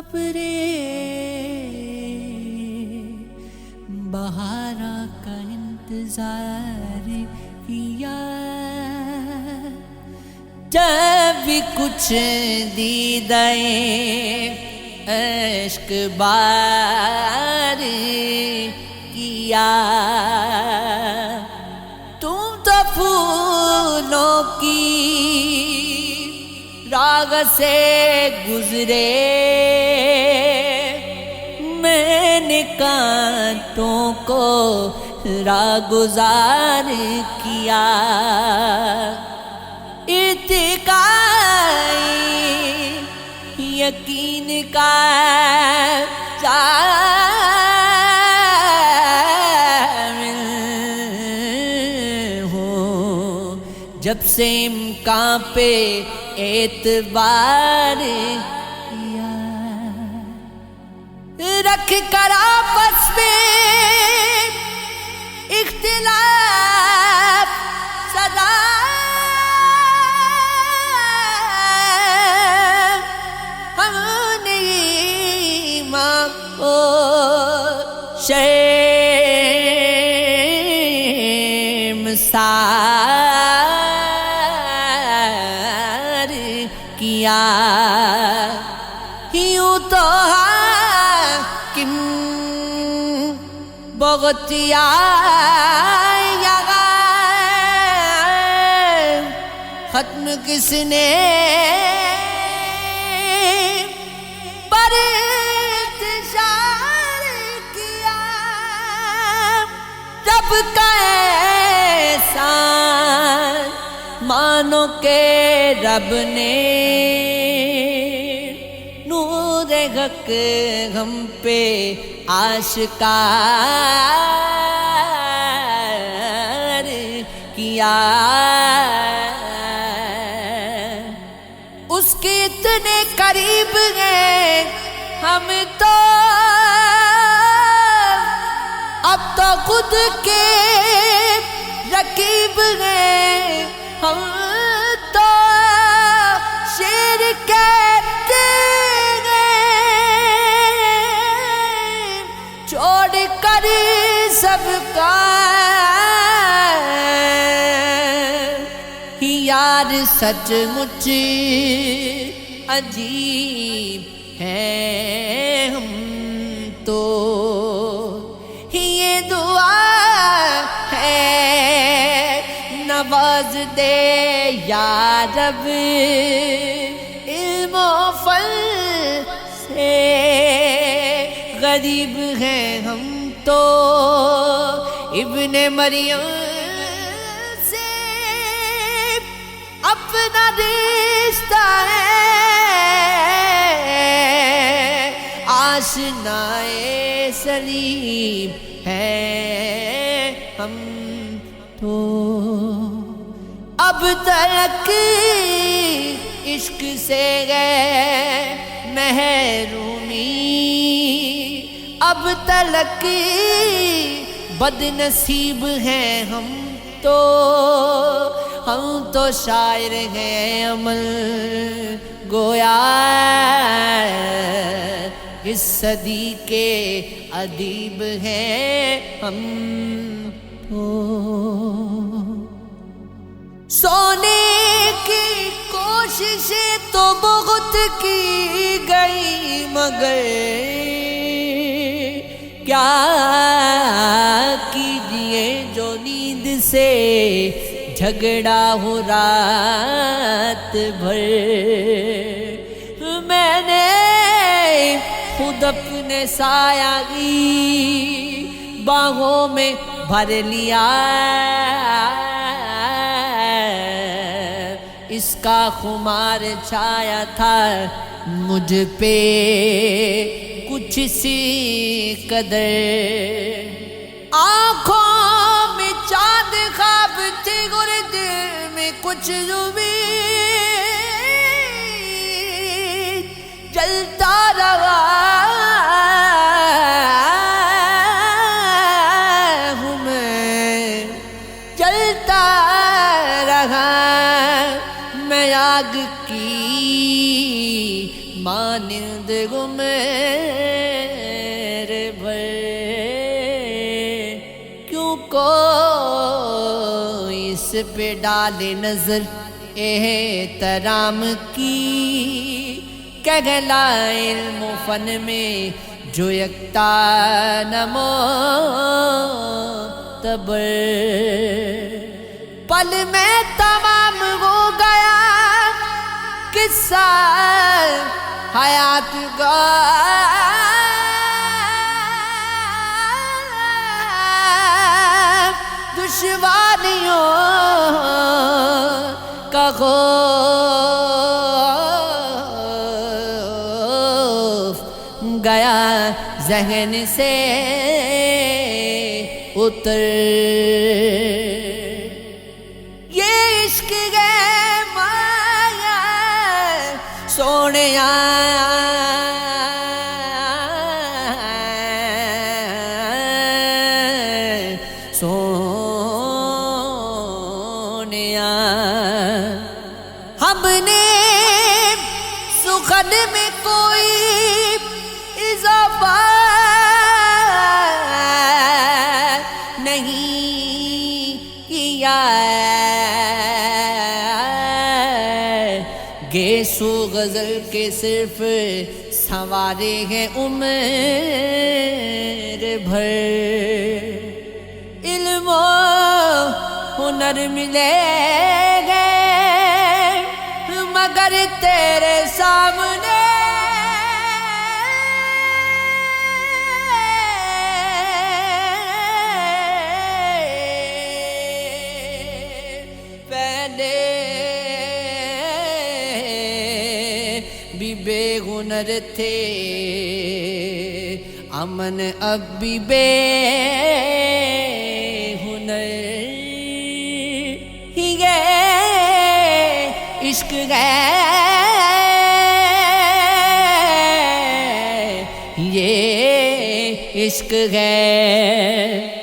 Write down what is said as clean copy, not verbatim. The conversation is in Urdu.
ابرے بہارا کا انتظار کیا، جب بھی کچھ دیدہ عشق بار کیا، تم تو پھولوں کی راگ سے گزرے، میں نے کانٹوں کو راگزار کیا، ارتقاء یقین کا جب سے امکان پہ اعتبار کیا، رکھ کر آپس میں اختلاف سزا، ہم نے ایمان کو شرمسار کیا، یوں تو حاکم بغتیا ختم کس نے پر انتشار کیا، رب کا احسان مانو کہ رب نے نور حق ہم پہ آشکار کیا، اس کے اتنے قریب ہیں ہم تو اب تو خود کے رقیب ہیں ہم تو، شیر کہتے ہیں چھوڑ کر سب کا یار، سچ مچ عجیب ہیں ہم تو، یہ دعا ہے نواز دے یا رب، علم و فن سے غریب ہیں ہم تو، ابن مریم سے اپنا رشتہ ہے، آشنائے سلیم ہیں ہم تو، اب تک عشق سے گئے محرومی، اب تک بد نصیب ہیں ہم تو شاعر ہیں عمل گویا، اس صدی کے ادیب ہیں ہم تو، سونے کی کوششیں تو بہت کی گئی مگر کیا کیجیے جو نیند سے جھگڑا ہو رات بھر، میں نے خود اپنے سایہ کی باہوں میں بھر لیا، اس کا خمار چھایا تھا مجھ پہ کچھ سی قدر، آنکھوں میں چاند خواب تھے اور دل میں کچھ امید، جلتا رہا ہوں میں، جلتا رہا میں آگ کی مانند دیکھو میرے بھر کیوں کوئی اس پہ ڈالے نظر احترام کی کہلا علم و فن میں جو یکتا نمو تبر پل میں تمام ہو گیا قصہ حیات کا دشواریوں کا خوف گیا ذہن سے اتر یہ عشق ہے مایا سونیا سونیا ہم نے سخن میں کوئی اضافہ نہیں کیا گیسو غزل کے صرف سنوارے ہیں عمر بھر علم و ہنر ملے گے مگر تیرے سامنے پہلے بھی بے ہنر تھے امن اب بھی بے ہنر یہ عشق ہے یہ عشق ہے